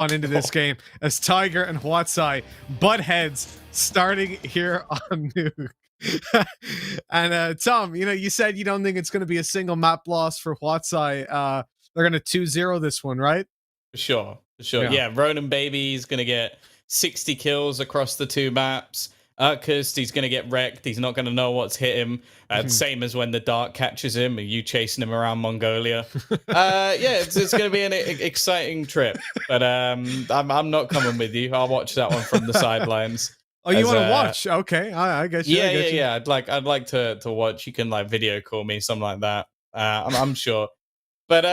on into this game as Tiger and HUAT butt heads starting here on Nuke. And Tom, you said you don't think it's going to be a single map loss for HUAT. They're going to 2-0 this one, right? For sure. Yeah, Ronan Baby is going to get 60 kills across the 2 maps. Urkus, he's going to get wrecked. He's not going to know what's hit him. Same as when the dark catches him, and you chasing him around Mongolia. Yeah, it's going to be an exciting trip. But I'm not coming with you. I'll watch that one from the sidelines. Oh, you want to watch? Okay, I guess. Yeah. I'd like to watch. You can video call me, something like that. I'm sure. But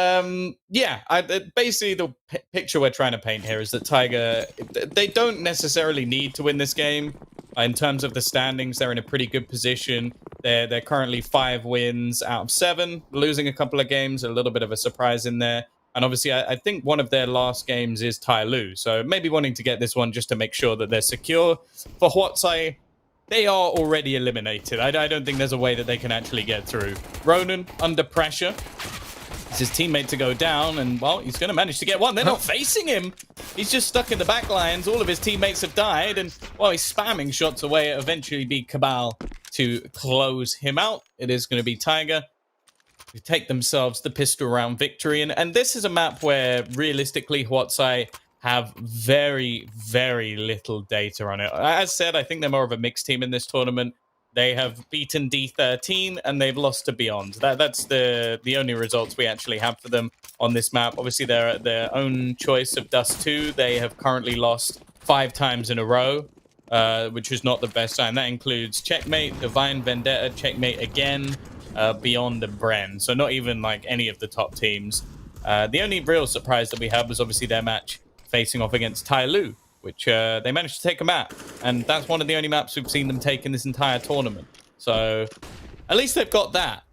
basically the picture we're trying to paint here is that Tiger, they don't necessarily need to win this game. In terms of the standings, they're in a pretty good position. They're currently 5 wins out of 7, losing a couple of games, a little bit of a surprise in there. And obviously, I think one of their last games is Tyloo, so maybe wanting to get this one just to make sure that they're secure. For HUAT, they are already eliminated. I don't think there's a way that they can actually get through. Ronan, under pressure. It's his teammate to go down, and, well, he's going to manage to get one. They're not facing him. He's just stuck in the back lines. All of his teammates have died, and, well, he's spamming shots away. It'll eventually be Cabal to close him out. It is going to be Tiger who take themselves the pistol round victory. And this is a map where, realistically, HUAT have very, very little data on it. As said, I think they're more of a mixed team in this tournament. They have beaten D13 and they've lost to Beyond. That's the only results we actually have for them on this map. Obviously, they're at their own choice of Dust 2. They have currently lost 5 times in a row, which is not the best sign. That includes Checkmate, Divine Vendetta, Checkmate again, Beyond and Bren. So not even any of the top teams. The only real surprise that we had was obviously their match facing off against Tyloo, which they managed to take a map. And that's one of the only maps we've seen them take in this entire tournament. So at least they've got that.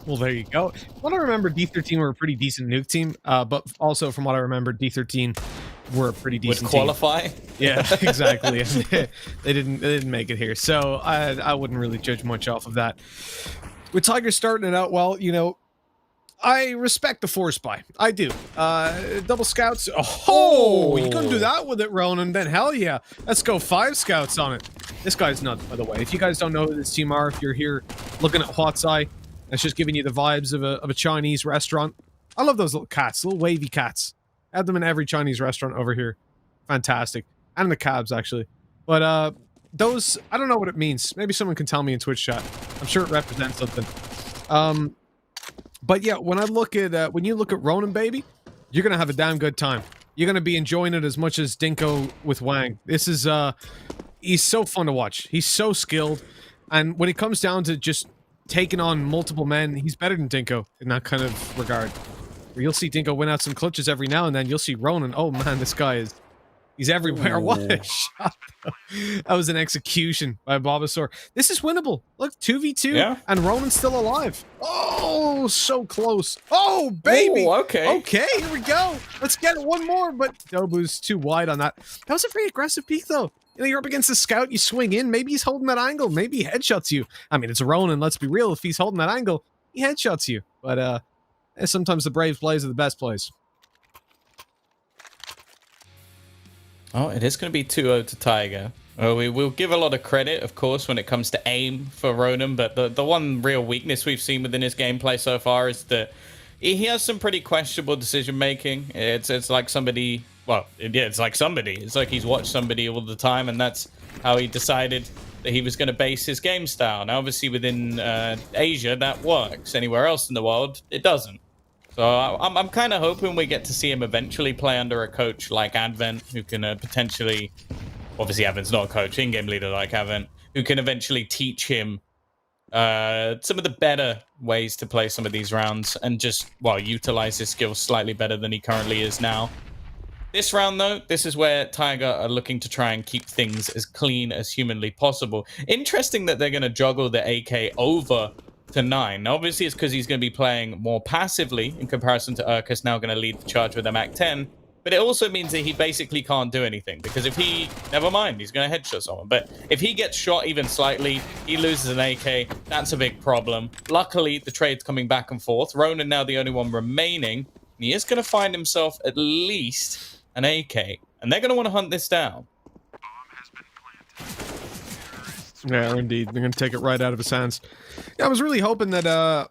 Well, there you go. What I remember, D13 were a pretty decent Nuke team, but also from what I remember, D13 were a pretty decent Would qualify? Team. Yeah, exactly. they didn't make it here. So I wouldn't really judge much off of that. With Tiger starting it out well, I respect the force buy. I do. Double scouts. Oh, you couldn't do that with it, Ronan. Then hell yeah. Let's go 5 scouts on it. This guy's nuts, by the way. If you guys don't know who this team are, if you're here looking at HUAT, that's just giving you the vibes of a Chinese restaurant. I love those little cats, little wavy cats. I have them in every Chinese restaurant over here. Fantastic. And in the cabs, actually. But those, I don't know what it means. Maybe someone can tell me in Twitch chat. I'm sure it represents something. But yeah, when you look at Ronan Baby, you're gonna have a damn good time. You're gonna be enjoying it as much as Dinko with Wang. This is he's so fun to watch. He's so skilled, and when it comes down to just taking on multiple men, he's better than Dinko in that kind of regard. Where you'll see Dinko win out some clutches every now and then. You'll see Ronan. Oh man, this guy he's everywhere. Ooh. What a shot. That was an execution by Bulbasaur. This is winnable. Look, 2v2, yeah. And Ronan's still alive. Oh, so close. Oh, baby. Ooh, okay. Okay, here we go. Let's get it one more, but Dobu's too wide on that. That was a very aggressive peek, though. You're up against the scout, you swing in, maybe he's holding that angle, maybe he headshots you. I mean, it's Ronan, let's be real. If he's holding that angle, he headshots you. But sometimes the brave plays are the best plays. Oh, it is going to be 2-0 to Tiger. We will give a lot of credit, of course, when it comes to aim for Ronan, but the one real weakness we've seen within his gameplay so far is that he has some pretty questionable decision-making. It's like somebody... Well, yeah, it's like somebody. It's like he's watched somebody all the time, and that's how he decided that he was going to base his game style. Now, obviously, within Asia, that works. Anywhere else in the world, it doesn't. So I'm kind of hoping we get to see him eventually play under a coach like Advent, who can potentially... Obviously, Advent's not a coach, in-game leader like Advent, who can eventually teach him some of the better ways to play some of these rounds and just, well, utilize his skills slightly better than he currently is now. This round, though, this is where Tiger are looking to try and keep things as clean as humanly possible. Interesting that they're going to juggle the AK over to 9. Now, obviously, it's because he's going to be playing more passively in comparison to Urkus now going to lead the charge with a Mac 10. But it also means that he basically can't do anything because if he... Never mind, he's going to headshot someone. But if he gets shot even slightly, he loses an AK. That's a big problem. Luckily, the trade's coming back and forth. Ronan now the only one remaining. he is going to find himself at least an AK, and they're going to want to hunt this down. Yeah, indeed. They're going to take it right out of his hands. Yeah, I was really hoping that I'd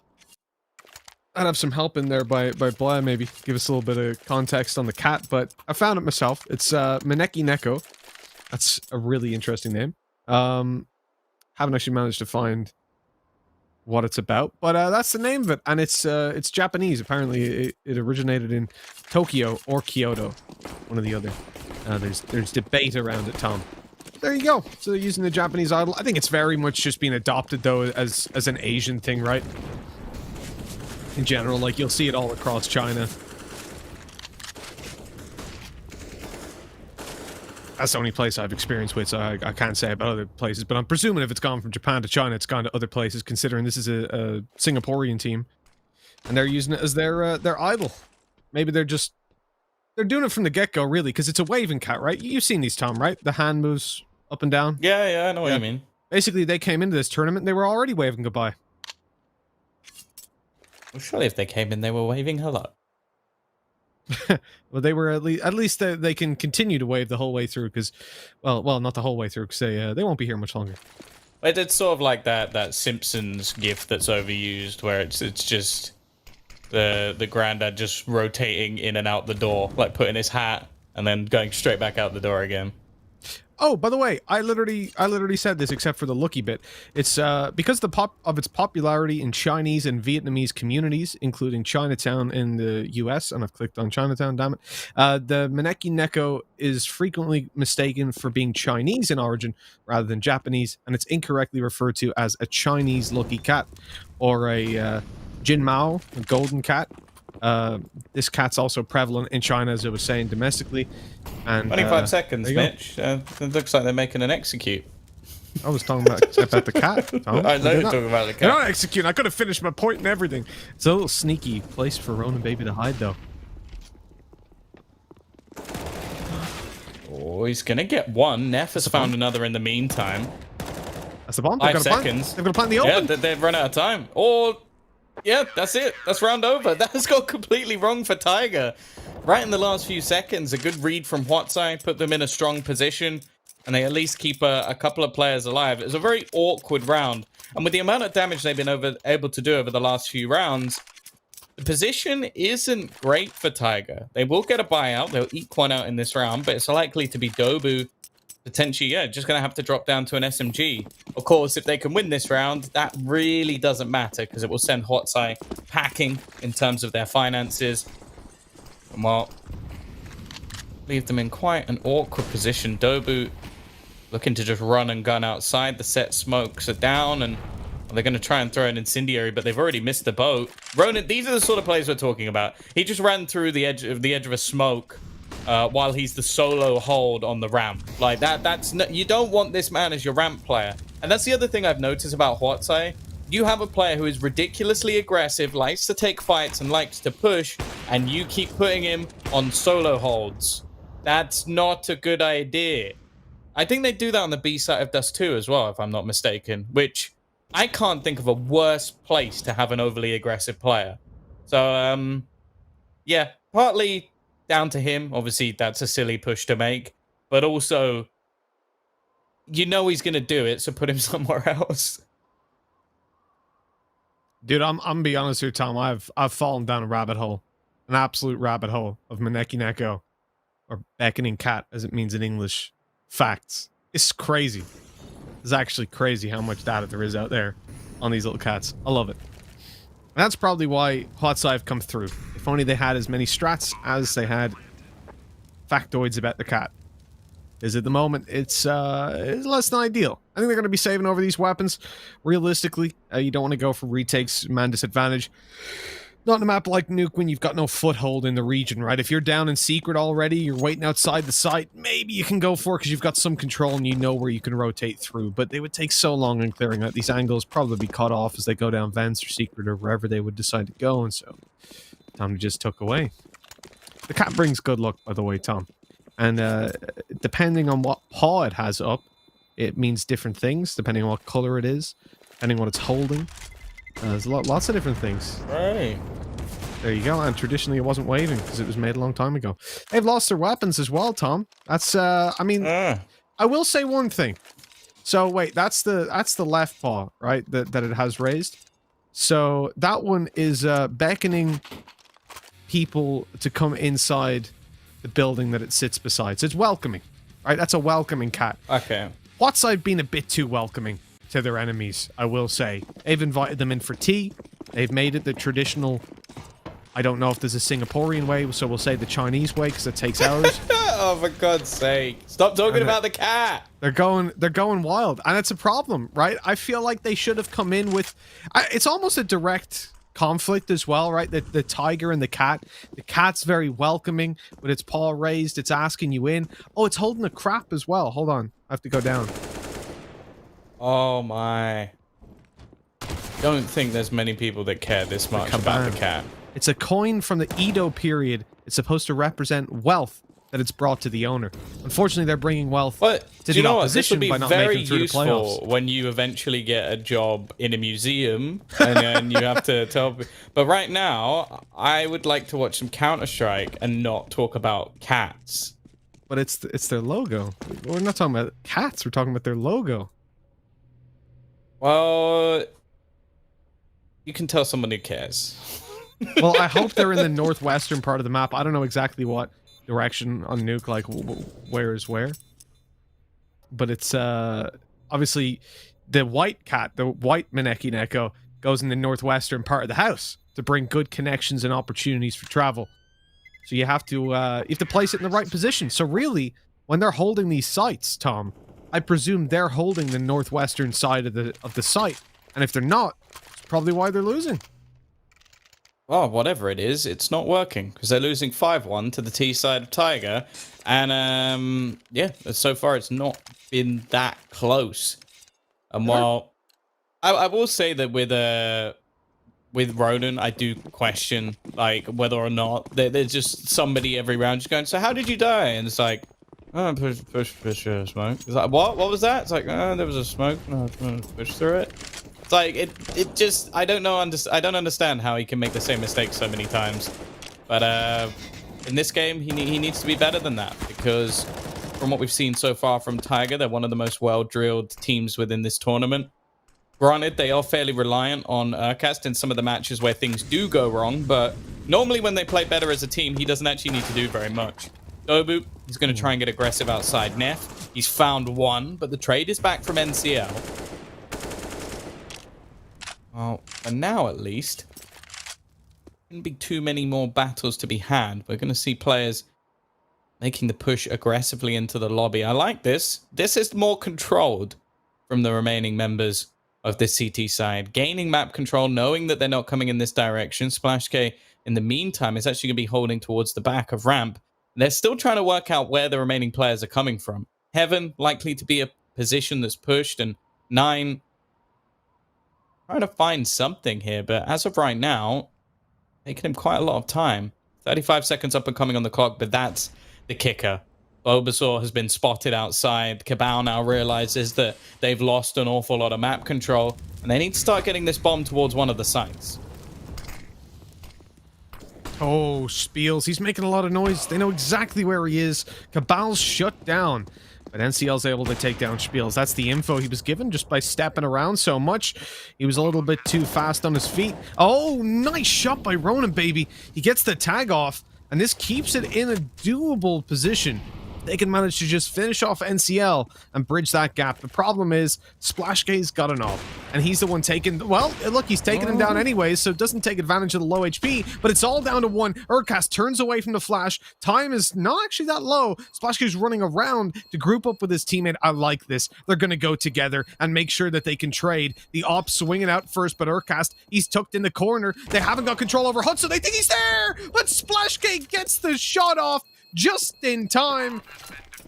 have some help in there by Blah, maybe. Give us a little bit of context on the cat, but I found it myself. It's Maneki Neko. That's a really interesting name. Haven't actually managed to find what it's about, but that's the name of it, and it's Japanese. Apparently, it originated in Tokyo or Kyoto, one or the other. There's debate around it, Tom. There you go. So they're using the Japanese idol. I think it's very much just being adopted though as an Asian thing, right? In general, like you'll see it all across China. That's the only place I've experienced with, so I can't say about other places. But I'm presuming if it's gone from Japan to China, it's gone to other places, considering this is a Singaporean team. And they're using it as their idol. Maybe they're doing it from the get-go, really, because it's a waving cat, right? You've seen these, Tom, right? The hand moves up and down. Yeah, I know what you mean. Basically, they came into this tournament, and they were already waving goodbye. Well, surely if they came in, they were waving hello. Well, they were at least they can continue to wave the whole way through, because, well, not the whole way through, because they won't be here much longer. It's sort of like that Simpsons gif that's overused, where it's just the granddad just rotating in and out the door, like putting his hat and then going straight back out the door again. Oh, by the way, I literally said this except for the looky bit. It's because of its popularity in Chinese and Vietnamese communities, including Chinatown in the US, and I've clicked on Chinatown, damn it. The Maneki Neko is frequently mistaken for being Chinese in origin rather than Japanese, and it's incorrectly referred to as a Chinese lucky cat or a Jin Mao, a golden cat. This cat's also prevalent in China, as I was saying, domestically. And 25 seconds, Mitch. It looks like they're making an execute. I was talking about the cat. Tom. I know you're talking about the cat. They're not executing. I could have finished my point and everything. It's a little sneaky place for Ronan Baby to hide, though. Oh, he's gonna get one. Neff has found another in the meantime. That's the bomb. 5 seconds. They've got to plant the open. Yeah, they've run out of time. Or, yeah, that's it. That's round over. That has got completely wrong for Tiger. Right in the last few seconds, a good read from HUAT put them in a strong position, and they at least keep a couple of players alive. It was a very awkward round, and with the amount of damage they've been able to do over the last few rounds, the position isn't great for Tiger. They will get a buyout. They'll eke one out in this round, but it's likely to be Dobu. Potentially, yeah, just going to have to drop down to an SMG. Of course, if they can win this round, that really doesn't matter because it will send HUAT packing in terms of their finances. And well, leave them in quite an awkward position. Dobu looking to just run and gun outside. The set smokes are down, and they're going to try and throw an incendiary, but they've already missed the boat. Ronan, these are the sort of plays we're talking about. He just ran through the edge of a smoke. While he's the solo hold on the ramp. Like that's no, you don't want this man as your ramp player. And that's the other thing I've noticed about HUAT. You have a player who is ridiculously aggressive, likes to take fights and likes to push, and you keep putting him on solo holds. That's not a good idea. I think they do that on the B side of Dust 2 as well, if I'm not mistaken, which I can't think of a worse place to have an overly aggressive player. So, yeah, partly down to him. Obviously, that's a silly push to make. But also, you know he's going to do it, so put him somewhere else. Dude, I'm gonna be honest here, Tom. I've fallen down a rabbit hole. An absolute rabbit hole of Maneki Neko. Or beckoning cat, as it means in English. Facts. It's crazy. It's actually crazy how much data there is out there on these little cats. I love it. And that's probably why HUAT have come through. If only they had as many strats as they had factoids about the cat. Because at the moment, it's less than ideal. I think they're going to be saving over these weapons. Realistically, you don't want to go for retakes, man disadvantage. Not on a map like Nuke when you've got no foothold in the region, right? If you're down in secret already, you're waiting outside the site, maybe you can go for it because you've got some control and you know where you can rotate through. But they would take so long in clearing out these angles, probably be cut off as they go down vents or secret or wherever they would decide to go. And so, Tom just took away. The cat brings good luck, by the way, Tom. And depending on what paw it has up, it means different things, depending on what color it is, depending on what it's holding. There's lots of different things. Right. There you go. And traditionally, it wasn't waving because it was made a long time ago. They've lost their weapons as well, Tom. That's, I mean, I will say one thing. So wait, that's the left paw, right? That it has raised. So that one is beckoning people to come inside the building that it sits beside. So it's welcoming, right? That's a welcoming cat. Okay. What's I've been a bit too welcoming to their enemies, I will say. They've invited them in for tea. They've made it the traditional, I don't know if there's a Singaporean way, so we'll say the Chinese way because it takes hours. Oh, for God's sake. Stop talking about the cat. They're going wild. And it's a problem, right? I feel like they should have come in with, it's almost a direct conflict as well, right? The tiger and the cat. The cat's very welcoming with its paw raised. It's asking you in. Oh, it's holding a crap as well. Hold on. I have to go down. Oh my. Don't think there's many people that care this much about the cat. It's a coin from the Edo period. It's supposed to represent wealth that it's brought to the owner. Unfortunately, they're bringing wealth to the opposition by not making it through the playoffs. This would be very useful when you eventually get a job in a museum and then you have to tell. But right now, I would like to watch some Counter-Strike and not talk about cats. But it's their logo. We're not talking about cats. We're talking about their logo. Well, you can tell someone who cares. Well, I hope they're in the northwestern part of the map. I don't know exactly what direction on Nuke, like where is where. But it's obviously the white cat, the white Maneki Neko, goes in the northwestern part of the house to bring good connections and opportunities for travel. So you have to place it in the right position. So really, when they're holding these sites, Tom, I presume they're holding the northwestern side of the site. And if they're not, it's probably why they're losing. Well, whatever it is, it's not working because they're losing 5-1 to the T side of Tiger. And, yeah, so far it's not been that close. And while I will say that with Ronan, I do question, like, whether or not there's just somebody every round just going, so how did you die? And it's like, oh, push smoke. It's like, what was that? It's like, oh, there was a smoke. No, push through it. It's like, it just, I don't know, I don't understand how he can make the same mistake so many times. But in this game, he needs to be better than that, because from what we've seen so far from Tiger, they're one of the most well-drilled teams within this tournament. Granted, they are fairly reliant on Urkast in some of the matches where things do go wrong, but normally when they play better as a team, he doesn't actually need to do very much. Dobu, he's going to try and get aggressive outside Neff. He's found one, but the trade is back from NCL. Well, for now at least, shouldn't be too many more battles to be had. We're going to see players making the push aggressively into the lobby. I like this. This is more controlled from the remaining members of the CT side. Gaining map control, knowing that they're not coming in this direction. Splash K, in the meantime, is actually going to be holding towards the back of ramp. They're still trying to work out where the remaining players are coming from. Heaven, likely to be a position that's pushed, and 9... trying to find something here, but as of right now, taking him quite a lot of time. 35 seconds up and coming on the clock, but that's the kicker. Bulbasaur has been spotted outside. Cabal now realizes that they've lost an awful lot of map control, and they need to start getting this bomb towards one of the sites. Oh, Spiels, he's making a lot of noise. They know exactly where he is. Cabal's shut down. But NCL's able to take down Spiels. That's the info he was given just by stepping around so much. He was a little bit too fast on his feet. Oh, nice shot by Ronan, baby. He gets the tag off, and this keeps it in a doable position. They can manage to just finish off NCL and bridge that gap. The problem is Splashgay's got an ult, and he's the one taking, well, look, he's taking him down anyways, so it doesn't take advantage of the low HP, but it's all down to one. Urkast turns away from the flash. Time is not actually that low. Splashgay's running around to group up with his teammate. I like this. They're going to go together and make sure that they can trade. The op swinging out first, but Urkast, he's tucked in the corner. They haven't got control over HUT, so they think he's there, but Splashgay gets the shot off just in time.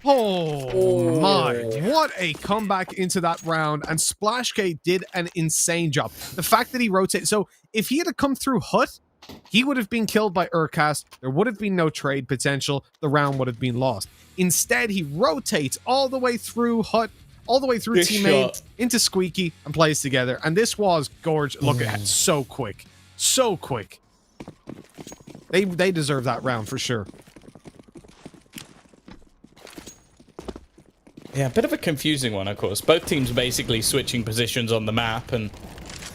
Oh my, what a comeback into that round, and Splashgate did an insane job. The fact that he rotated, so if he had come through HUT, he would have been killed by Urkast, there would have been no trade potential, the round would have been lost. Instead, he rotates all the way through HUT, all the way through teammate, into Squeaky, and plays together, and this was gorgeous. Look at that, so quick, so quick. They deserve that round for sure. Yeah, a bit of a confusing one, of course. Both teams basically switching positions on the map, and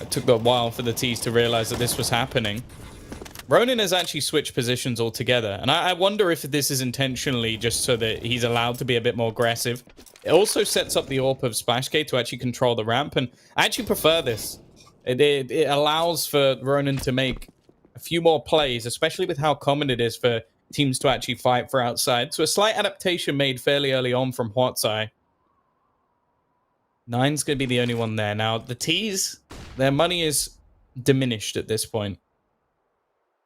it took a while for the T's to realize that this was happening. Ronin has actually switched positions altogether, and I wonder if this is intentionally just so that he's allowed to be a bit more aggressive. It also sets up the AWP of Splashgate to actually control the ramp, and I actually prefer this. It allows for Ronin to make a few more plays, especially with how common it is for teams to actually fight for outside. So a slight adaptation made fairly early on from ZAI. 9's going to be the only one there. Now, the T's, their money is diminished at this point.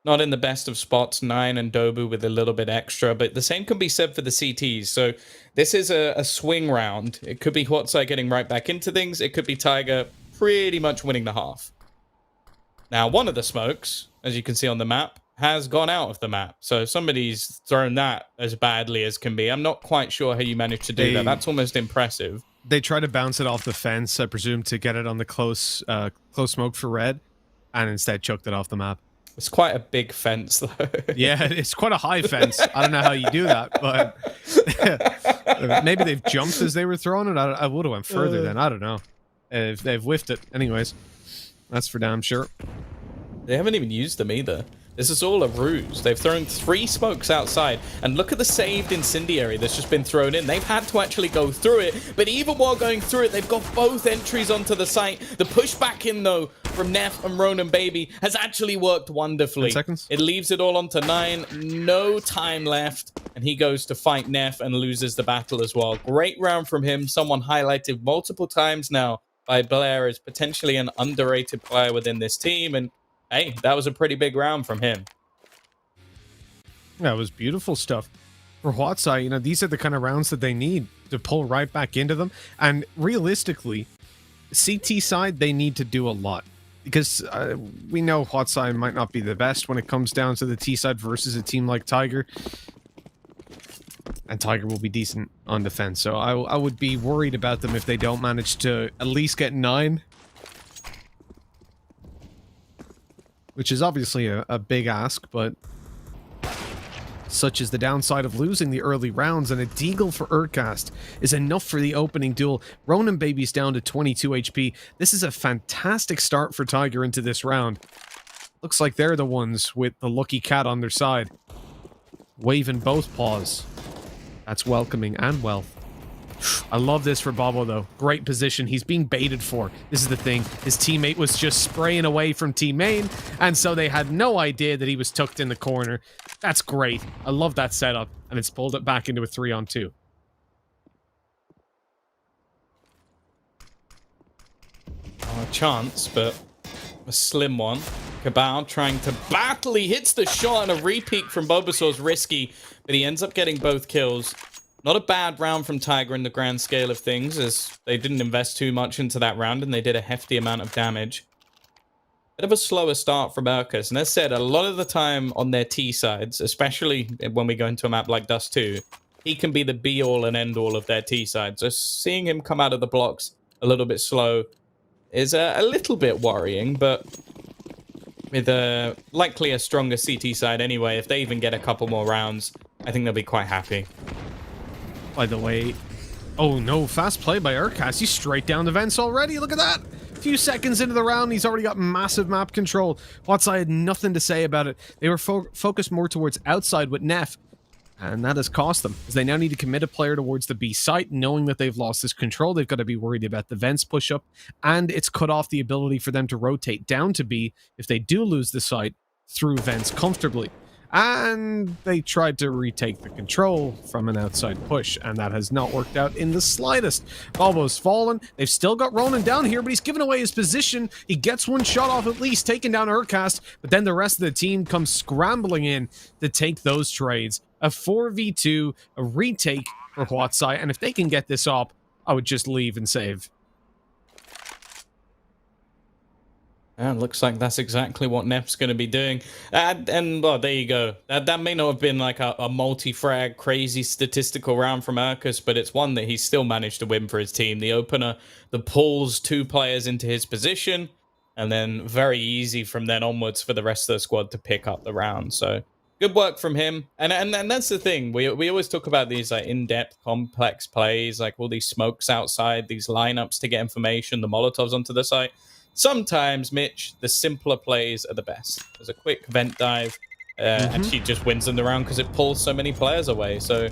Not in the best of spots, 9 and Dobu with a little bit extra, but the same can be said for the CTs. So this is a swing round. It could be ZAI getting right back into things. It could be Tiger pretty much winning the half. Now, one of the smokes, as you can see on the map, has gone out of the map. So somebody's thrown that as badly as can be. I'm not quite sure how you managed to do that. That's almost impressive. They try to bounce it off the fence, I presume, to get it on the close smoke for red, and instead choked it off the map. It's quite a big fence, though. Yeah, it's quite a high fence. I don't know how you do that, but maybe they've jumped as they were throwing it. I would have went further then. I don't know. If they've whiffed it. Anyways, that's for damn sure. They haven't even used them either. This is all a ruse. They've thrown 3 smokes outside, and look at the saved incendiary that's just been thrown in. They've had to actually go through it, but even while going through it, they've got both entries onto the site. The push back in, though, from Neff and Ronan Baby has actually worked wonderfully. 10 seconds. It leaves it all onto 9. No time left, and he goes to fight Neff and loses the battle as well. Great round from him. Someone highlighted multiple times now by Blair as potentially an underrated player within this team, and hey, that was a pretty big round from him. That was beautiful stuff. For ZAI, you know, these are the kind of rounds that they need to pull right back into them. And realistically, CT side, they need to do a lot. Because we know ZAI might not be the best when it comes down to the T side versus a team like Tiger. And Tiger will be decent on defense. So I would be worried about them if they don't manage to at least get 9. Which is obviously a big ask, but such is the downside of losing the early rounds, and a deagle for Urcast is enough for the opening duel. Ronan Baby's down to 22 HP. This is a fantastic start for Tiger into this round. Looks like they're the ones with the lucky cat on their side. Waving both paws. That's welcoming and wealth. I love this for Bobo, though. Great position. He's being baited for. This is the thing. His teammate was just spraying away from team main, and so they had no idea that he was tucked in the corner. That's great. I love that setup, and it's pulled it back into a 3-on-2. Oh, a chance, but a slim one. Cabal trying to battle. He hits the shot, and a repeat from Bulbasaur's risky, but he ends up getting both kills. Not a bad round from Tiger in the grand scale of things, as they didn't invest too much into that round, and they did a hefty amount of damage. Bit of a slower start from Urcas, and as said, a lot of the time on their T sides, especially when we go into a map like Dust 2, he can be the be-all and end-all of their T side. So seeing him come out of the blocks a little bit slow is a little bit worrying, but with likely a stronger CT side anyway, if they even get a couple more rounds, I think they'll be quite happy. By the way, oh no, fast play by Urcast. He's straight down the vents already. Look at that. A few seconds into the round, he's already got massive map control. ZAI had nothing to say about it. They were focused more towards outside with Neff, and that has cost them, as they now need to commit a player towards the B site, knowing that they've lost this control. They've got to be worried about the vents push up, and it's cut off the ability for them to rotate down to B if they do lose the site through vents comfortably. And they tried to retake the control from an outside push, and that has not worked out in the slightest. Balbo's fallen. They've still got Ronan down here, but he's given away his position. He gets one shot off at least, taking down Urcast, but then the rest of the team comes scrambling in to take those trades. A 4v2, a retake for ZAI, and if they can get this up, I would just leave and save. And looks like that's exactly what Neff's going to be doing. And well, there you go. That may not have been like a multi-frag, crazy statistical round from Urcas, but it's one that he still managed to win for his team. The opener that pulls 2 players into his position, and then very easy from then onwards for the rest of the squad to pick up the round. So good work from him. And that's the thing. We always talk about these like in-depth, complex plays, like all these smokes outside, these lineups to get information, the Molotovs onto the site. Sometimes, Mitch, the simpler plays are the best. There's a quick vent dive, and she just wins them the round because it pulls so many players away. So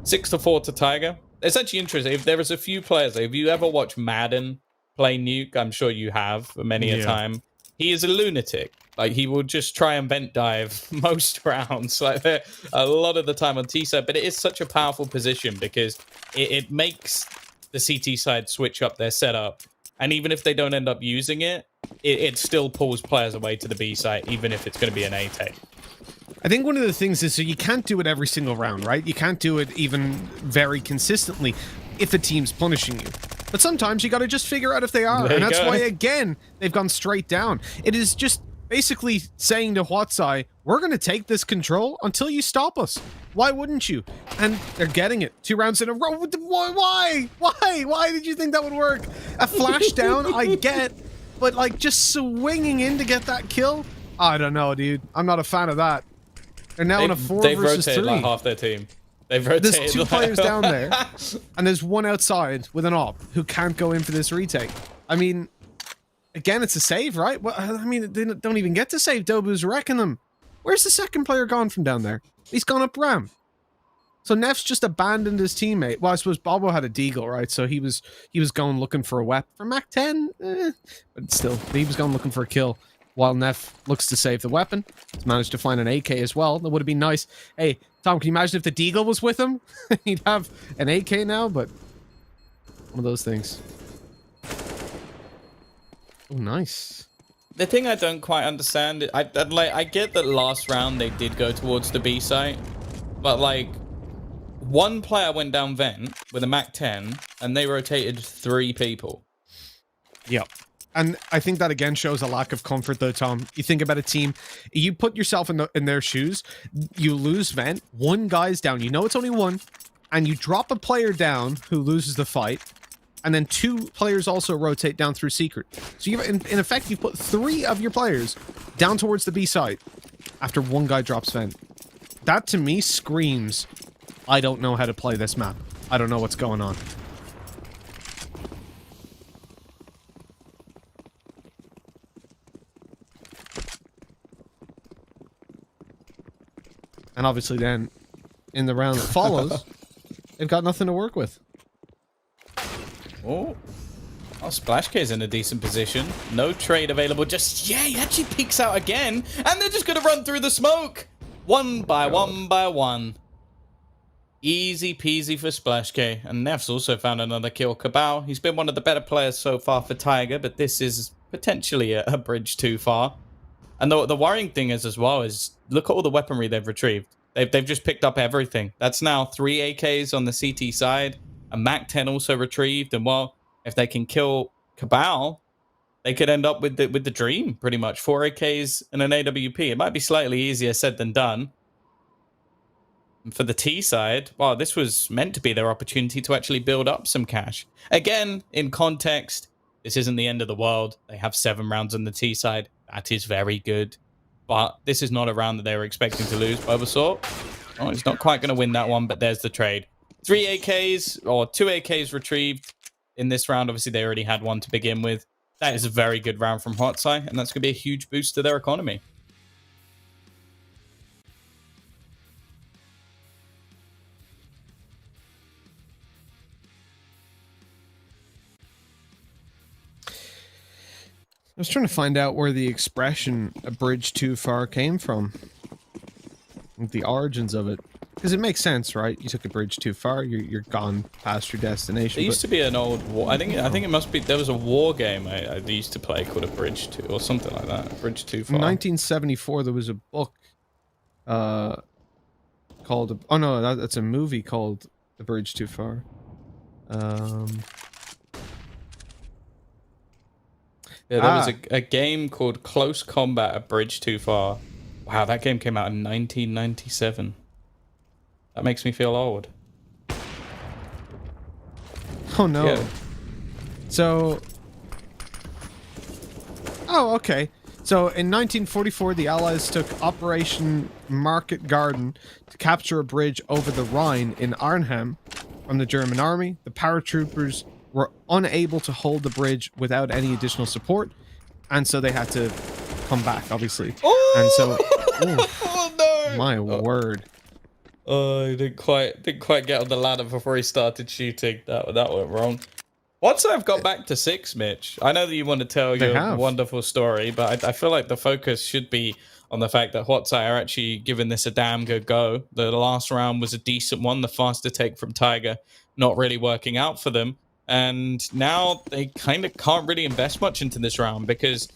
6-4 to Tiger. It's actually interesting. If there is a few players, if you ever watch Madden play Nuke, I'm sure you have many a time. He is a lunatic. Like, he will just try and vent dive most rounds, like a lot of the time on T side. But it is such a powerful position because it makes the CT side switch up their setup. And even if they don't end up using it, it still pulls players away to the B site, even if it's going to be an A take. I think one of the things is, so you can't do it every single round, right? You can't do it even very consistently if a team's punishing you. But sometimes you got to just figure out if they are. And that's why, again, they've gone straight down. It is just basically saying to ZAI, we're going to take this control until you stop us. Why wouldn't you? And they're getting it. 2 rounds in a row. Why? Why did you think that would work? A flash down, I get. But, like, just swinging in to get that kill? I don't know, dude. I'm not a fan of that. They're now in a 4 versus 3. They've rotated like half their team. They've rotated. There's 2 players down there, and there's 1 outside with an op who can't go in for this retake. I mean, again, it's a save, right? Well, I mean, they don't even get to save. Dobu's wrecking them. Where's the second player gone from down there? He's gone up ramp. So Neff's just abandoned his teammate. Well, I suppose Bobo had a deagle, right? So he was going looking for a weapon for Mac 10, but still, he was going looking for a kill. While Neff looks to save the weapon. He's managed to find an AK as well. That would have been nice. Hey, Tom, can you imagine if the Deagle was with him? He'd have an AK now, but one of those things. Oh, nice. The thing I don't quite understand, I get that last round they did go towards the B site, but like 1 player went down vent with a Mac 10 and they rotated 3 people. Yep. And I think that, again, shows a lack of comfort, though, Tom. You think about a team, you put yourself in their shoes, you lose vent, 1 guy's down, you know it's only 1, and you drop a player down who loses the fight, and then 2 players also rotate down through secret. So you've, in effect, you've put 3 of your players down towards the B side after 1 guy drops vent. That, to me, screams, I don't know how to play this map. I don't know what's going on. And obviously then, in the round that follows, they've got nothing to work with. Oh, Splash K's in a decent position. No trade available. Just, yeah, he actually peeks out again. And they're just going to run through the smoke. 1 by 1 by 1. Easy peasy for Splash K. And Neff's also found another kill. Cabal, he's been one of the better players so far for Tiger, but this is potentially a bridge too far. And the worrying thing is as well is look at all the weaponry they've retrieved. They've just picked up everything. That's now 3 AKs on the CT side. A Mac 10 also retrieved. And well, if they can kill Cabal, they could end up with the dream pretty much. 4 AKs and an AWP. It might be slightly easier said than done. And for the T side, well, this was meant to be their opportunity to actually build up some cash. Again, in context, this isn't the end of the world. They have 7 rounds on the T side. That is very good. But this is not a round that they were expecting to lose, Bulbasaur. Oh, he's not quite going to win that one, but there's the trade. 3 AKs, or 2 AKs retrieved in this round. Obviously, they already had 1 to begin with. That is a very good round from HUAT, and that's going to be a huge boost to their economy. I was trying to find out where the expression "a bridge too far" came from. The origins of it. Because it makes sense, right? You took a bridge too far, you're gone past your destination. There used to be an old war. I think it must be. There was a war game I used to play called A Bridge Too, or something like that. A Bridge Too Far. In 1974, there was a book called. Oh no, that's a movie called A Bridge Too Far. Yeah, there was a game called Close Combat: A Bridge Too Far. Wow, that game came out in 1997. That makes me feel old. Oh no. Yeah. So Oh, okay. So in 1944, the Allies took Operation Market Garden to capture a bridge over the Rhine in Arnhem from the German army. The paratroopers were unable to hold the bridge without any additional support, and so they had to come back, obviously. And so, oof, Oh no! my word. Oh, he didn't quite get on the ladder before he started shooting. That went wrong. Once I've got back to 6, Mitch, I know that you want to tell They your have. wonderful story, but I feel like the focus should be on the fact that HUAT are actually giving this a damn good go. The last round was a decent one, the faster take from Tiger, not really working out for them. And now they kind of can't really invest much into this round because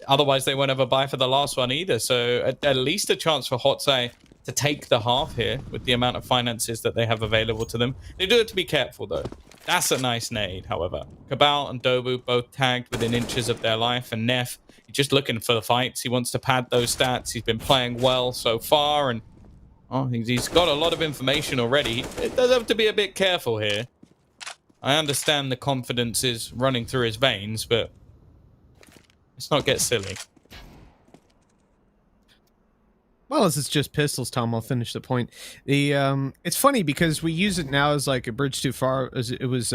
otherwise they won't have a buy for the last one either. So at least a chance for HUAT to take the half here with the amount of finances that they have available to them. They do have to be careful though. That's a nice nade, however. Cabal and Dobu both tagged within inches of their life, and Neff, he's just looking for the fights. He wants to pad those stats. He's been playing well so far, and he's got a lot of information already. It does have to be a bit careful here. I understand the confidence is running through his veins, but let's not get silly. Well, as it's just pistols, Tom, I'll finish the point. It's funny because we use it now as like a bridge too far. As it was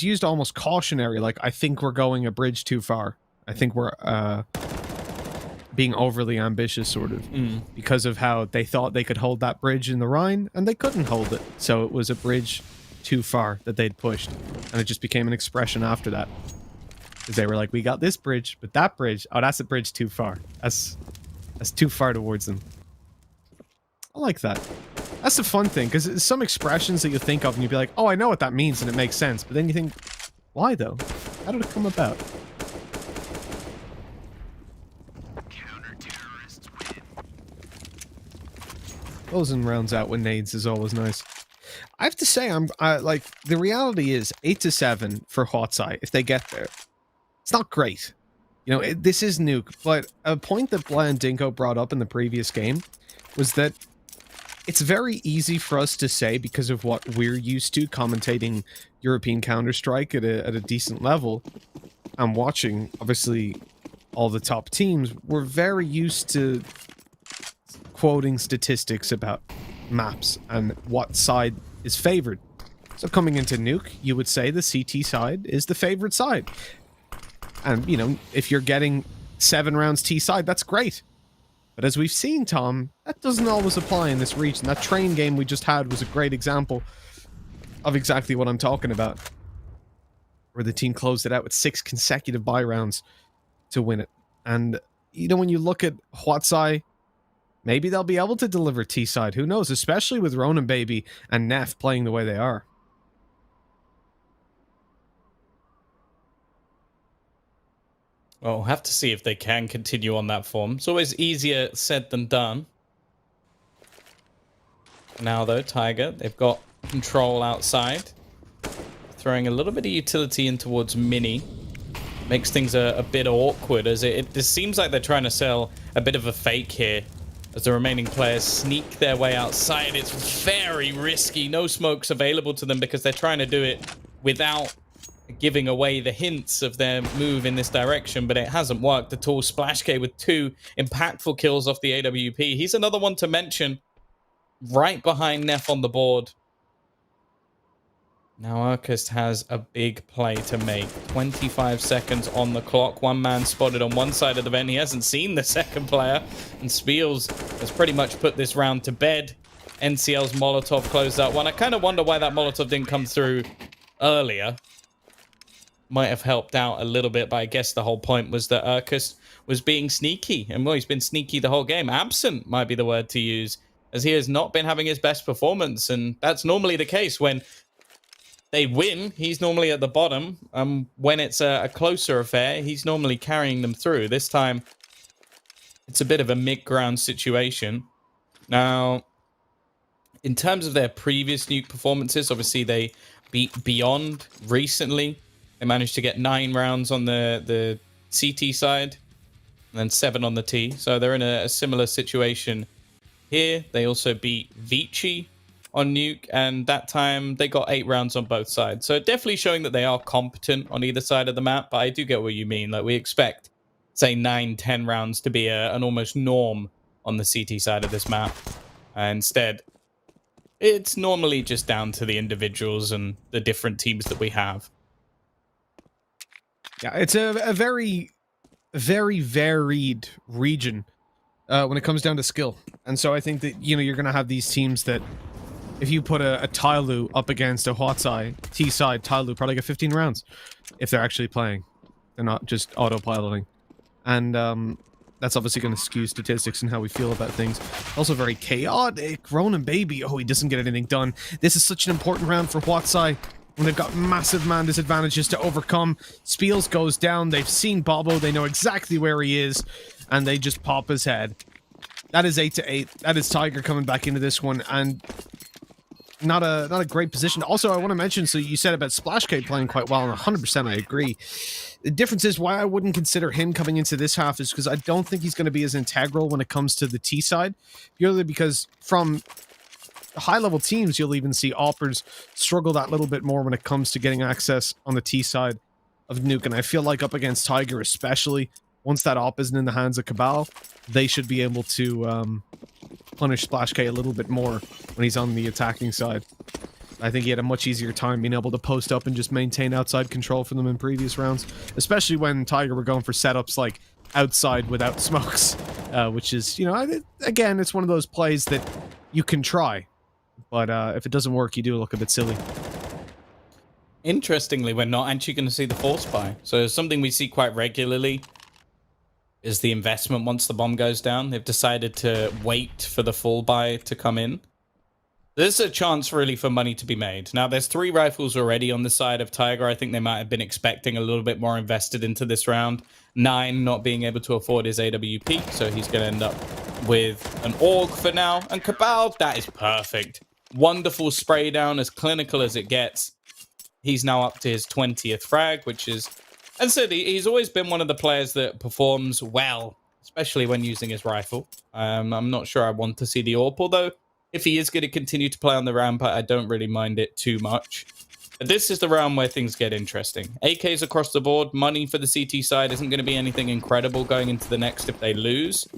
used almost cautionary. Like, I think we're going a bridge too far. I think we're being overly ambitious, sort of, because of how they thought they could hold that bridge in the Rhine, and they couldn't hold it. So it was a bridge too far that they'd pushed, and it just became an expression after that. Because they were like, we got this bridge, but that bridge, oh, that's a bridge too far. That's too far towards them. I like that. That's the fun thing, because some expressions that you think of and you'd be like, oh, I know what that means and it makes sense. But then you think, why though? How did it come about? Closing rounds out with nades is always nice. I have to say, like, the reality is 8-7 for HUAT if they get there. It's not great. You know, this is Nuke, but a point that Blandinko brought up in the previous game was that it's very easy for us to say, because of what we're used to commentating European Counter-Strike at a decent level, and watching, obviously, all the top teams, we're very used to quoting statistics about maps and what side is favored. So coming into Nuke, you would say the CT side is the favored side. And, you know, if you're getting 7 rounds T side, that's great. But as we've seen, Tom, that doesn't always apply in this region. That train game we just had was a great example of exactly what I'm talking about. Where the team closed it out with 6 consecutive buy rounds to win it. And, you know, when you look at HUAT, maybe they'll be able to deliver T side. Who knows? Especially with Ronan Baby and Neff playing the way they are. Well, we'll have to see if they can continue on that form. It's always easier said than done. Now, though, Tiger, they've got control outside. Throwing a little bit of utility in towards Mini. Makes things a bit awkward, as it seems like they're trying to sell a bit of a fake here. As the remaining players sneak their way outside. It's very risky. No smokes available to them because they're trying to do it without giving away the hints of their move in this direction, but it hasn't worked at all. Splash K with 2 impactful kills off the AWP. He's another one to mention, right behind Neff on the board. Now Urkust has a big play to make. 25 seconds on the clock. One man spotted on one side of the vent. He hasn't seen the second player, and Spiels has pretty much put this round to bed. NCL's Molotov closed that one. I kind of wonder why that Molotov didn't come through earlier. Might have helped out a little bit, but I guess the whole point was that Urkust was being sneaky. And well, he's been sneaky the whole game. Absent might be the word to use, as he has not been having his best performance. And that's normally the case. When they win, he's normally at the bottom. When it's a closer affair, he's normally carrying them through. This time, it's a bit of a mid-ground situation. Now, in terms of their previous Nuke performances, obviously they beat Beyond recently. They managed to get 9 rounds on the CT side, and then 7 on the T. So they're in a similar situation here. They also beat Vici on Nuke, and that time they got 8 rounds on both sides. So definitely showing that they are competent on either side of the map, but I do get what you mean. Like, we expect, say, 9-10 rounds to be an almost norm on the CT side of this map. Instead, it's normally just down to the individuals and the different teams that we have. Yeah, it's a very, very varied region when it comes down to skill. And so I think that, you know, you're going to have these teams that, if you put a Tyloo up against a HUAT T-side, Tyloo probably get 15 rounds if they're actually playing. They're not just autopiloting. And that's obviously going to skew statistics and how we feel about things. Also very chaotic. Ronan Baby, oh, he doesn't get anything done. This is such an important round for HUAT when they've got massive man disadvantages to overcome. Spiels goes down. They've seen Bobo. They know exactly where he is. And they just pop his head. That is 8-8. That is Tiger coming back into this one. And not a great position. Also, I want to mention, so you said about SplashK playing quite well, and 100% I agree. The difference is why I wouldn't consider him coming into this half is because I don't think he's going to be as integral when it comes to the T side, purely because from high-level teams, you'll even see Oppers struggle that little bit more when it comes to getting access on the T side of Nuke, and I feel like up against Tiger especially, once that op isn't in the hands of Cabal, they should be able to punish SplashK a little bit more when he's on the attacking side. I think he had a much easier time being able to post up and just maintain outside control for them in previous rounds, especially when Tiger were going for setups like outside without smokes, which is, you know, again, it's one of those plays that you can try, but if it doesn't work, you do look a bit silly. Interestingly, we're not actually going to see the force buy. So something we see quite regularly is the investment once the bomb goes down. They've decided to wait for the full buy to come in. There's a chance really for money to be made. Now, there's 3 rifles already on the side of Tiger. I think they might have been expecting a little bit more invested into this round. 9 not being able to afford his AWP, so he's going to end up with an AUG for now. And Cabal, that is perfect. Wonderful spray down, as clinical as it gets. He's now up to his 20th frag, which is... And so he's always been one of the players that performs well, especially when using his rifle. I'm not sure I want to see the AWP, although if he is going to continue to play on the rampart, I don't really mind it too much. But this is the round where things get interesting. AKs across the board. Money for the CT side isn't going to be anything incredible going into the next if they lose.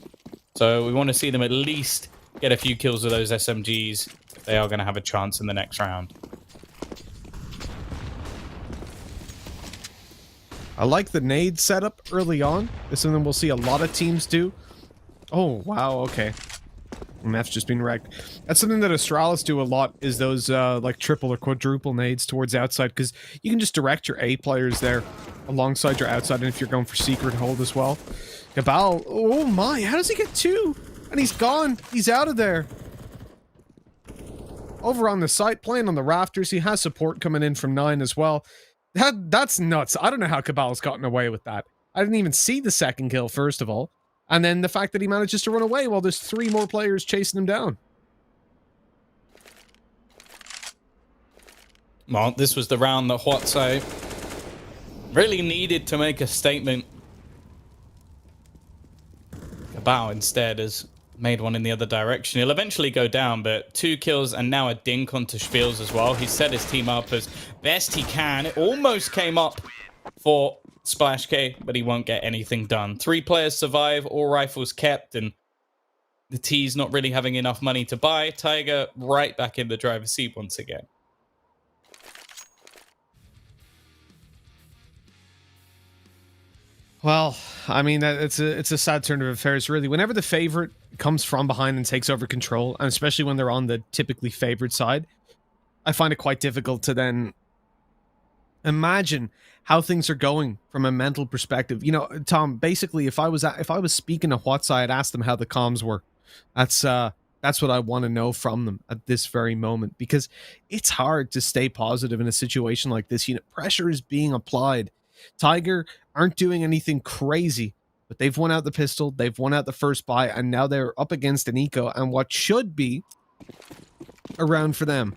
So we want to see them at least get a few kills with those SMGs if they are going to have a chance in the next round. I like the nade setup early on. It's something we'll see a lot of teams do. Oh, wow, okay. And that's just been wrecked. That's something that Astralis do a lot, is those like triple or quadruple nades towards outside, because you can just direct your A players there alongside your outside, and if you're going for secret hold as well. Cabal, oh my, how does he get 2? And he's gone. He's out of there. Over on the site, playing on the rafters. He has support coming in from 9 as well. That's nuts. I don't know how Cabal's gotten away with that. I didn't even see the second kill, first of all. And then the fact that he manages to run away while there's 3 more players chasing him down. Well, this was the round that HUAT really needed to make a statement. Cabal instead has made one in the other direction. He'll eventually go down, but 2 kills and now a dink onto Spiels as well. He set his team up as best he can. It almost came up for SplashK, but he won't get anything done. 3 players survive, all rifles kept, and the T's not really having enough money to buy. Tiger right back in the driver's seat once again. Well, I mean, it's a sad turn of affairs, really. Whenever the favorite comes from behind and takes over control, and especially when they're on the typically favored side, I find it quite difficult to then imagine how things are going from a mental perspective. You know, Tom, basically, if I was speaking to HUAT, I'd ask them how the comms were. That's what I want to know from them at this very moment, because it's hard to stay positive in a situation like this. You know, pressure is being applied. Tiger aren't doing anything crazy, but they've won out the pistol, they've won out the first buy, and now they're up against an eco and what should be a round for them.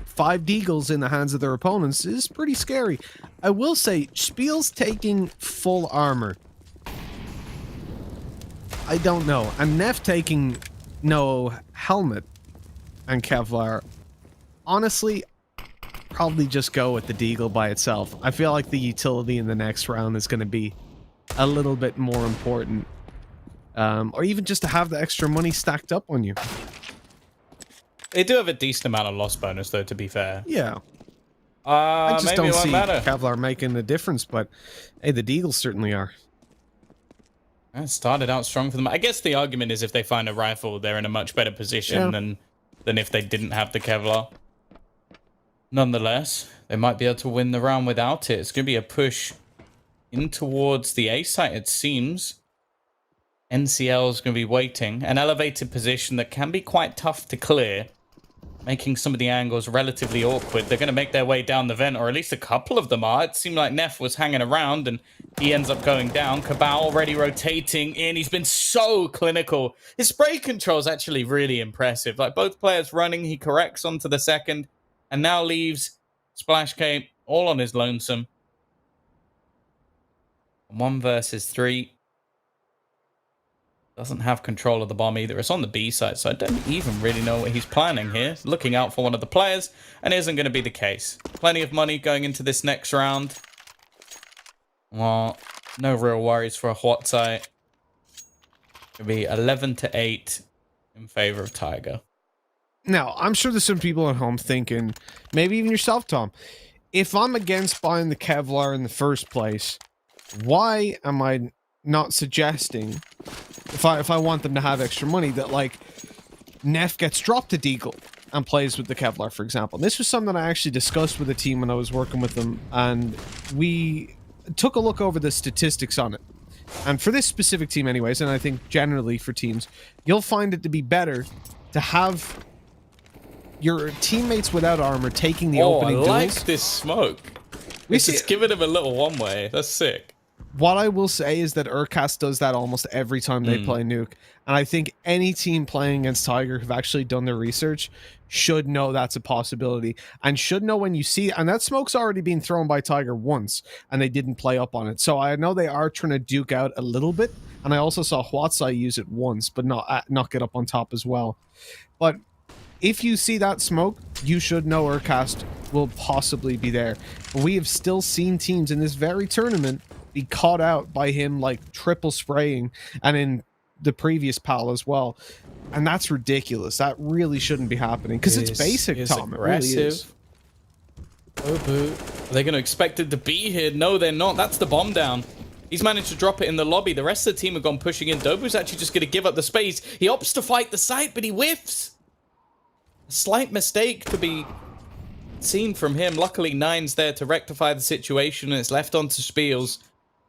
5 deagles in the hands of their opponents is pretty scary. I will say, Spiels taking full armor, I don't know. And Neff taking no helmet, and Kevlar, honestly, probably just go with the Deagle by itself. I feel like the utility in the next round is going to be a little bit more important. Or even just to have the extra money stacked up on you. They do have a decent amount of loss bonus, though, to be fair. Yeah. I just maybe don't it won't see matter. Kevlar making a difference, but hey, the Deagles certainly are. It started out strong for them. I guess the argument is if they find a rifle, they're in a much better position than if they didn't have the Kevlar. Nonetheless, they might be able to win the round without it. It's going to be a push in towards the A site, it seems. NCL is going to be waiting. An elevated position that can be quite tough to clear, making some of the angles relatively awkward. They're going to make their way down the vent, or at least a couple of them are. It seemed like Neff was hanging around, and he ends up going down. Cabal already rotating in. He's been so clinical. His spray control is actually really impressive. Like, both players running, he corrects onto the second, and now leaves Splash Cape all on his lonesome. 1 versus 3. Doesn't have control of the bomb either. It's on the B side, so I don't even really know what he's planning here. Looking out for one of the players, and it isn't going to be the case. Plenty of money going into this next round. Well, no real worries for a HUAT site. It'll be 11-8 in favor of Tiger. Now, I'm sure there's some people at home thinking, maybe even yourself, Tom, if I'm against buying the Kevlar in the first place, why am I not suggesting, if I want them to have extra money, that, like, Neff gets dropped to Deagle and plays with the Kevlar, for example? And this was something I actually discussed with the team when I was working with them, and we took a look over the statistics on it. And for this specific team anyways, and I think generally for teams, you'll find it to be better to have your teammates without armor taking the opening duels. I like this smoke. This is giving him a little one-way. That's sick. What I will say is that Urcast does that almost every time they play Nuke. And I think any team playing against Tiger who've actually done their research should know that's a possibility. And should know when you see... And that smoke's already been thrown by Tiger once, and they didn't play up on it. So I know they are trying to duke out a little bit. And I also saw HUAT use it once, but not get up on top as well. But if you see that smoke, you should know Urcast will possibly be there. But we have still seen teams in this very tournament be caught out by him, like, triple spraying, and in the previous PAL as well. And that's ridiculous. That really shouldn't be happening, because it's basic, Tom. Aggressive. It really is. Oh, boo. Are they going to expect it to be here? No, they're not. That's the bomb down. He's managed to drop it in the lobby. The rest of the team have gone pushing in. Dobu's actually just going to give up the space. He opts to fight the site, but he whiffs. A slight mistake to be seen from him. Luckily, Nine's there to rectify the situation, and it's left on to Spiels.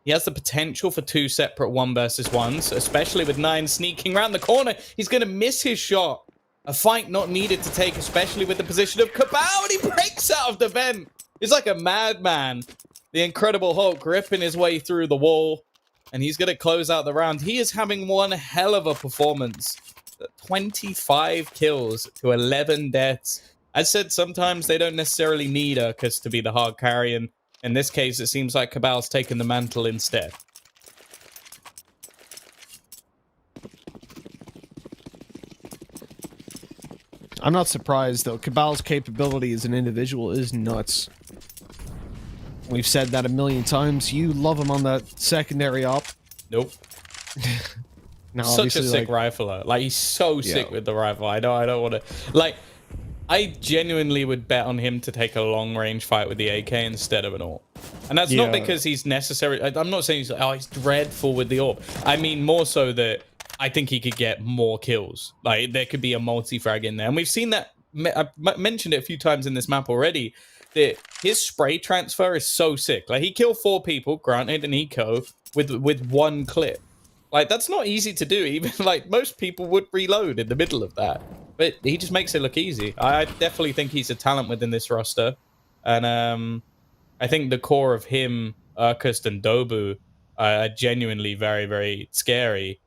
He has the potential for 2 separate 1 versus 1s, especially with Nine sneaking around the corner. He's going to miss his shot. A fight not needed to take, especially with the position of Cabal, and he breaks out of the vent. He's like a madman. The Incredible Hulk ripping his way through the wall, and he's going to close out the round. He is having one hell of a performance. 25 kills to 11 deaths. I said sometimes they don't necessarily need Urkus to be the hard carry, and in this case, it seems like Cabal's taken the mantle instead. I'm not surprised, though. Cabal's capability as an individual is nuts. We've said that a million times. You love him on that secondary op. Nope. No, such a sick rifler. Like, he's so sick with the rifle. I don't want to... Like, I genuinely would bet on him to take a long-range fight with the AK instead of an AWP. And that's not because he's necessary. I'm not saying he's dreadful with the AWP. I mean more so that I think he could get more kills. Like, there could be a multi-frag in there. And we've seen that. I've mentioned it a few times in this map already, that his spray transfer is so sick. Like, he killed 4 people, granted, an eco, with 1 clip. Like, that's not easy to do. Even, like, most people would reload in the middle of that. But he just makes it look easy. I definitely think he's a talent within this roster. And I think the core of him, Urkus, and Dobu are genuinely very, very scary.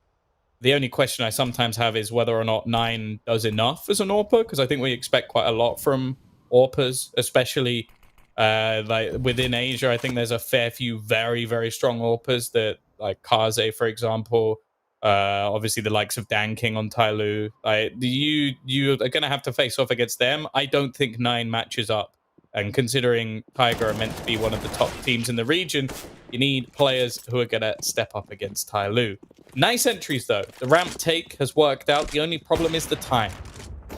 The only question I sometimes have is whether or not Nine does enough as an AWPer, because I think we expect quite a lot from AWPers, especially like within Asia. I think there's a fair few very, very strong AWPers that, like Kaze, for example, Obviously, the likes of Dan King on Tyloo. You are going to have to face off against them. I don't think 9 matches up. And considering Tiger are meant to be one of the top teams in the region, you need players who are going to step up against Tyloo. Nice entries, though. The ramp take has worked out. The only problem is the time.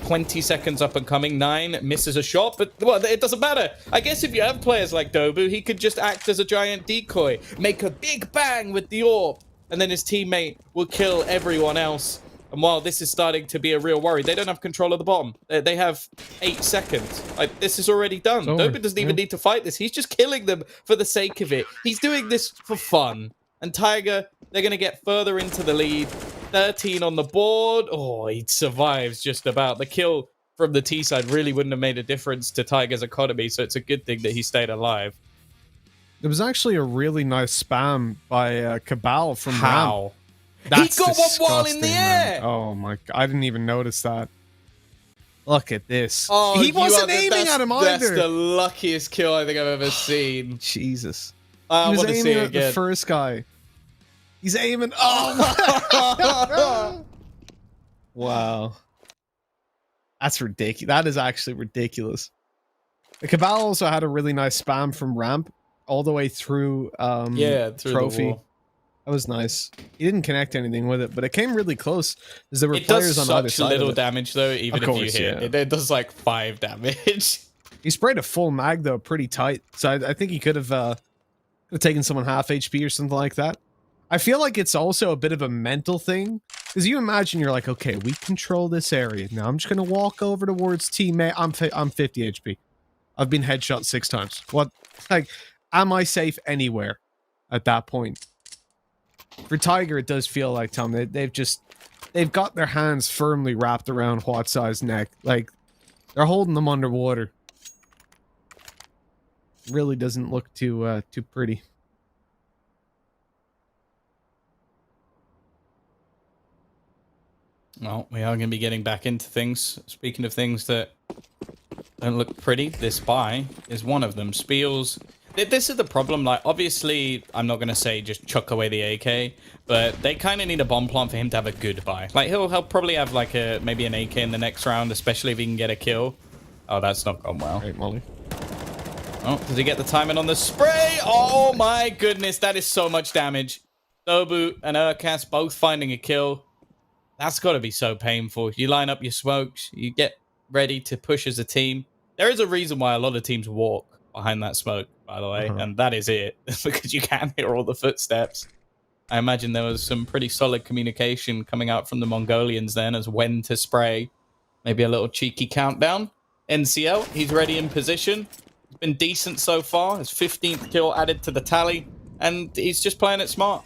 20 seconds up and coming. 9 misses a shot, but well, it doesn't matter. I guess if you have players like Dobu, he could just act as a giant decoy, make a big bang with the orb, and then his teammate will kill everyone else. And while this is starting to be a real worry, they don't have control of the bomb. They have 8 seconds. Like, this is already done. Dobu doesn't even need to fight this. He's just killing them for the sake of it. He's doing this for fun. And Tiger, they're going to get further into the lead. 13 on the board. Oh, he survives just about. The kill from the T side really wouldn't have made a difference to Tiger's economy, so it's a good thing that he stayed alive. There was actually a really nice spam by Cabal from How? Ramp. That's he got one while in the air. Man. Oh my god, I didn't even notice that. Look at this. Oh, he wasn't aiming at him either. That's the luckiest kill I think I've ever seen. Jesus. I want to see it again. The first guy. He's aiming. Oh. Wow. That's ridiculous. That is actually ridiculous. The Cabal also had a really nice spam from Ramp all the way through through Trophy. The wall. That was nice. He didn't connect anything with it, but it came really close because there were players on either side. It does such little damage though, even if you hit it. It does like 5 damage. He sprayed a full mag though, pretty tight. So I think he could have taken someone half HP or something like that. I feel like it's also a bit of a mental thing because you imagine you're like, okay, we control this area. Now I'm just gonna walk over towards teammate. I'm 50 HP. I've been headshot 6 times. What? Like, am I safe anywhere at that point? For Tiger, it does feel like, Tom, they've got their hands firmly wrapped around HUAT neck. Like, they're holding them underwater. Really doesn't look too pretty. Well, we are going to be getting back into things. Speaking of things that don't look pretty, this buy is one of them. Spiels. This is the problem. Like, obviously, I'm not going to say just chuck away the AK, but they kind of need a bomb plant for him to have a good buy. Like, he'll probably have like maybe an AK in the next round, especially if he can get a kill. Oh, that's not gone well. Great, Molly. Oh, does he get the timing on the spray? Oh my goodness, that is so much damage. Dobu and Urkas both finding a kill. That's got to be so painful. You line up your smokes, you get ready to push as a team. There is a reason why a lot of teams walk behind that smoke, by the way, and that is it, because you can hear all the footsteps. I imagine there was some pretty solid communication coming out from the Mongolians then as when to spray. Maybe a little cheeky countdown. NCL, he's ready in position. He's been decent so far. His 15th kill added to the tally, and he's just playing it smart.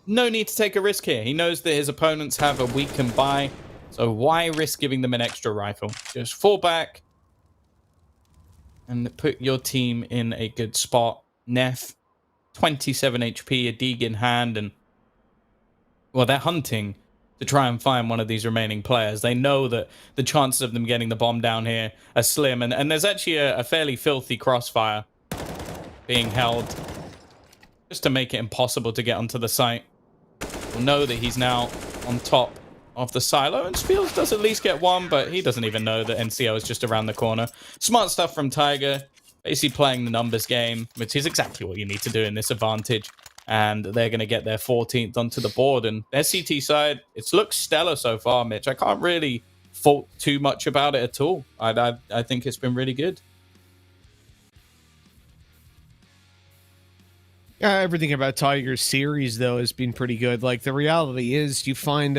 No need to take a risk here. He knows that his opponents have a weakened buy, so why risk giving them an extra rifle? Just fall back and put your team in a good spot. Neff, 27 HP, a Deeg in hand, and well, they're hunting to try and find one of these remaining players. They know that the chances of them getting the bomb down here are slim, and there's actually a fairly filthy crossfire being held just to make it impossible to get onto the site. We'll know that he's now on top of the silo, and Spiels does at least get one, but he doesn't even know that NCO is just around the corner. Smart stuff from Tiger, basically playing the numbers game, which is exactly what you need to do in this advantage. And they're going to get their 14th onto the board. And their CT side, it looks stellar so far, Mitch. I can't really fault too much about it at all. I think it's been really good. Yeah, everything about Tiger's series, though, has been pretty good. Like, the reality is you find,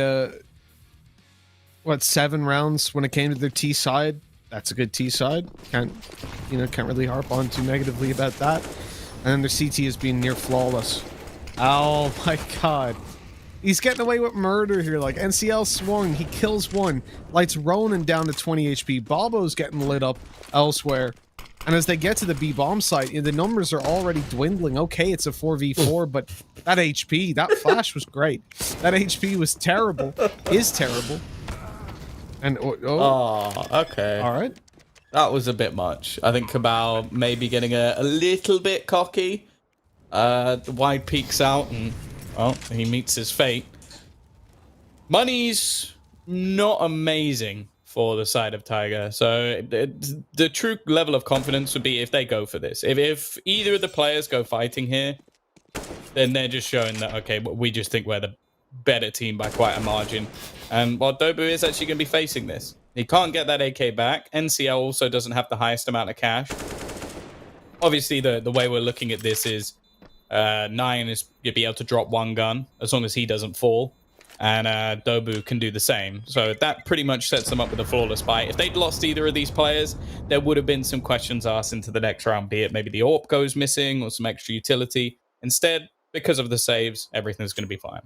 7 rounds when it came to their T side. That's a good T side. Can't really harp on too negatively about that. And then their CT has been near flawless. Oh my god. He's getting away with murder here. Like, NCL swung. He kills one. Lights Ronan down to 20 HP. Bobo's getting lit up elsewhere. And as they get to the B-bomb site, the numbers are already dwindling. Okay, it's a 4v4, but that HP, that flash was great. That HP was terrible. Is terrible. And, okay. All right. That was a bit much. I think Cabal maybe getting a little bit cocky. The wide peeks out, and he meets his fate. Money's not amazing for the side of Tiger. So the true level of confidence would be if they go for this. If either of the players go fighting here, then they're just showing that, okay, we just think we're the better team by quite a margin. And while Dobu is actually going to be facing this, he can't get that AK back. NCL also doesn't have the highest amount of cash. Obviously, the way we're looking at this is 9 is you'll be able to drop one gun as long as he doesn't fall. And Dobu can do the same. So that pretty much sets them up with a flawless fight. If they'd lost either of these players, there would have been some questions asked into the next round, be it maybe the AWP goes missing or some extra utility. Instead, because of the saves, everything's going to be fine.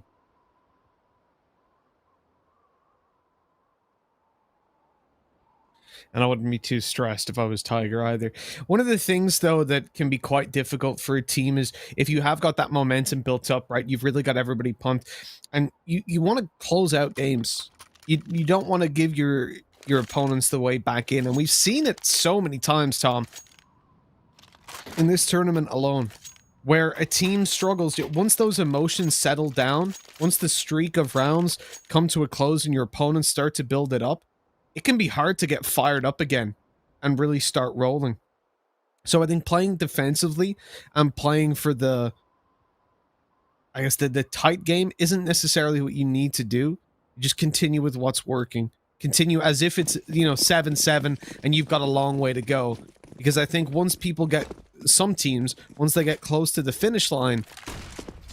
And I wouldn't be too stressed if I was Tiger either. One of the things, though, that can be quite difficult for a team is if you have got that momentum built up, right? You've really got everybody pumped, and you want to close out games. You don't want to give your opponents the way back in, and we've seen it so many times, Tom, in this tournament alone, where a team struggles. Once those emotions settle down, once the streak of rounds come to a close and your opponents start to build it up, it can be hard to get fired up again and really start rolling. So I think playing defensively and playing for the, I guess, the tight game isn't necessarily what you need to do. You just continue with what's working. Continue as if it's, 7-7 and you've got a long way to go. Because I think once people get, some teams, once they get close to the finish line,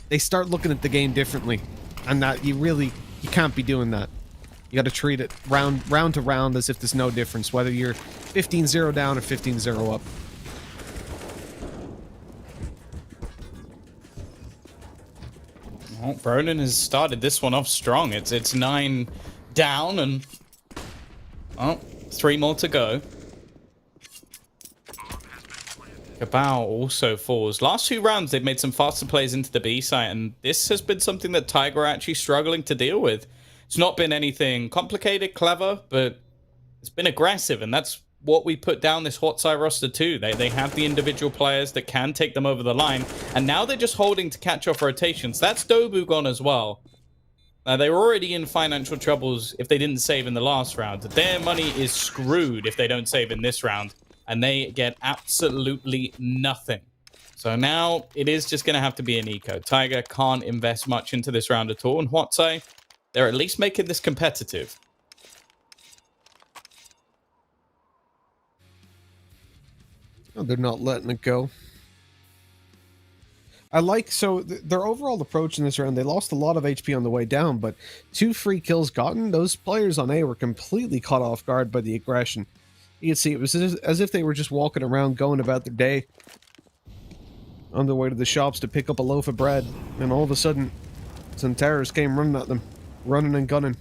they start looking at the game differently. And that you can't be doing that. You got to treat it round to round as if there's no difference, whether you're 15-0 down or 15-0 up. Well, Broden has started this one off strong. It's 9 down and 3 more to go. Cabal also falls. Last 2 rounds, they've made some faster plays into the B site, and this has been something that Tiger are actually struggling to deal with. It's not been anything complicated, clever, but it's been aggressive, and that's what we put down this HUAT side roster to. They have the individual players that can take them over the line, and now they're just holding to catch off rotations. That's Dobu gone as well. They were already in financial troubles if they didn't save in the last round. Their money is screwed if they don't save in this round, and they get absolutely nothing. So now it is just going to have to be an eco. Tiger can't invest much into this round at all, and HUAT side, they're at least making this competitive. Oh, they're not letting it go. Their overall approach in this round, they lost a lot of HP on the way down, but 2 free kills gotten. Those players on A were completely caught off guard by the aggression. You can see it was as if they were just walking around going about their day on their way to the shops to pick up a loaf of bread, and all of a sudden some terrorists came running at them. Running and gunning.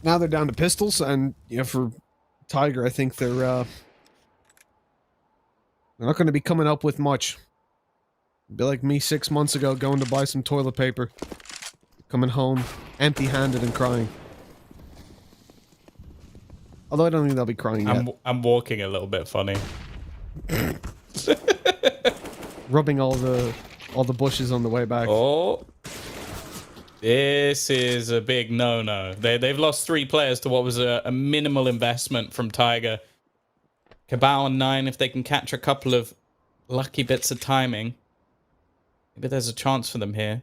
Now they're down to pistols, and for Tiger, I think they're not going to be coming up with much. Be like me 6 months ago, going to buy some toilet paper, coming home empty-handed and crying. Although I don't think they'll be crying yet. I'm walking a little bit funny, rubbing all the bushes on the way back. Oh. This is a big no-no. They've lost 3 players to what was a minimal investment from Tiger. Cabal and 9, if they can catch a couple of lucky bits of timing, maybe there's a chance for them here.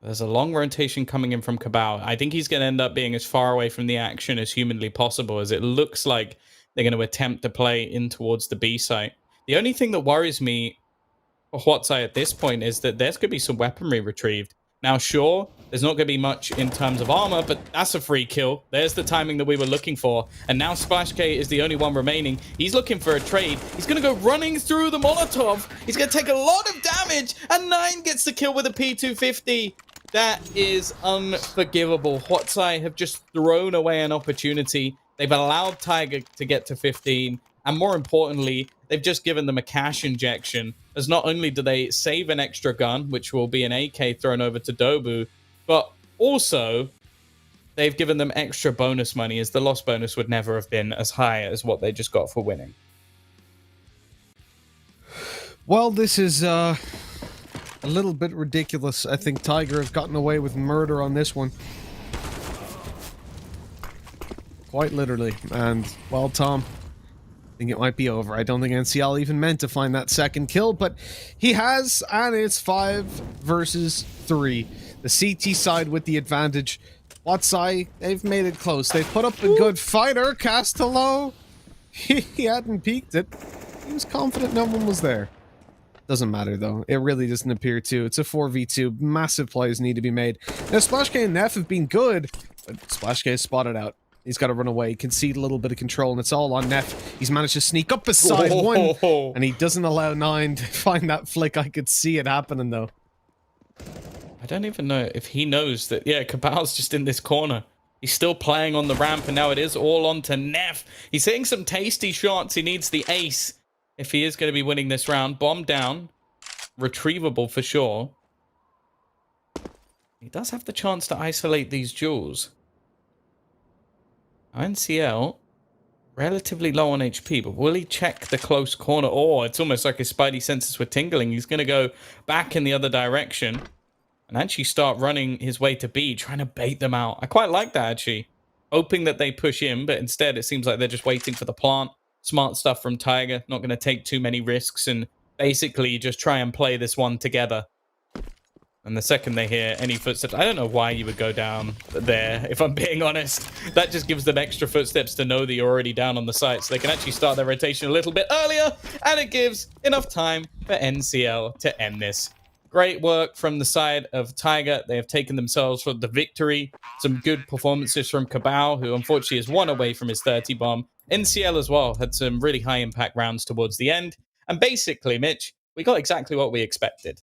There's a long rotation coming in from Cabal. I think he's going to end up being as far away from the action as humanly possible, as it looks like they're going to attempt to play in towards the B site. The only thing that worries me for HUAT site at this point is that there's going to be some weaponry retrieved. Now, sure, there's not going to be much in terms of armor, but that's a free kill. There's the timing that we were looking for. And now Splash K is the only one remaining. He's looking for a trade. He's going to go running through the Molotov. He's going to take a lot of damage, and 9 gets the kill with a P250. That is unforgivable. HUAT side have just thrown away an opportunity. They've allowed Tiger to get to 15. And more importantly, they've just given them a cash injection, as not only do they save an extra gun, which will be an AK thrown over to Dobu, but also they've given them extra bonus money, as the loss bonus would never have been as high as what they just got for winning. Well, this is a little bit ridiculous. I think Tiger has gotten away with murder on this one. Quite literally. And, well, Tom, I think it might be over. I don't think NCL even meant to find that second kill, but he has, and it's 5 versus 3. The CT side with the advantage. ZAI, they've made it close. They've put up a good fighter. Castello, he hadn't peeked it. He was confident no one was there. Doesn't matter, though. It really doesn't appear to. It's a 4v2. Massive plays need to be made. Now, SplashK and Neff have been good, but SplashK is spotted out. He's got to run away, concede a little bit of control, and it's all on Neff. He's managed to sneak up beside one, and he doesn't allow 9 to find that flick. I could see it happening, though. I don't even know if he knows that, yeah, Cabal's just in this corner. He's still playing on the ramp, and now it is all on to Neff. He's hitting some tasty shots. He needs the ace if he is going to be winning this round. Bomb down. Retrievable for sure. He does have the chance to isolate these jewels. NCL, relatively low on HP, but will he check the close corner? Oh, it's almost like his spidey senses were tingling. He's going to go back in the other direction and actually start running his way to B, trying to bait them out. I quite like that, actually. Hoping that they push in, but instead it seems like they're just waiting for the plant. Smart stuff from Tiger. Not going to take too many risks and basically just try and play this one together. And the second they hear any footsteps, I don't know why you would go down there, if I'm being honest. That just gives them extra footsteps to know that you're already down on the site, so they can actually start their rotation a little bit earlier, and it gives enough time for NCL to end this. Great work from the side of Tiger. They have taken themselves for the victory. Some good performances from Cabal, who unfortunately is 1 away from his 30 bomb. NCL as well had some really high impact rounds towards the end. And basically, Mitch, we got exactly what we expected.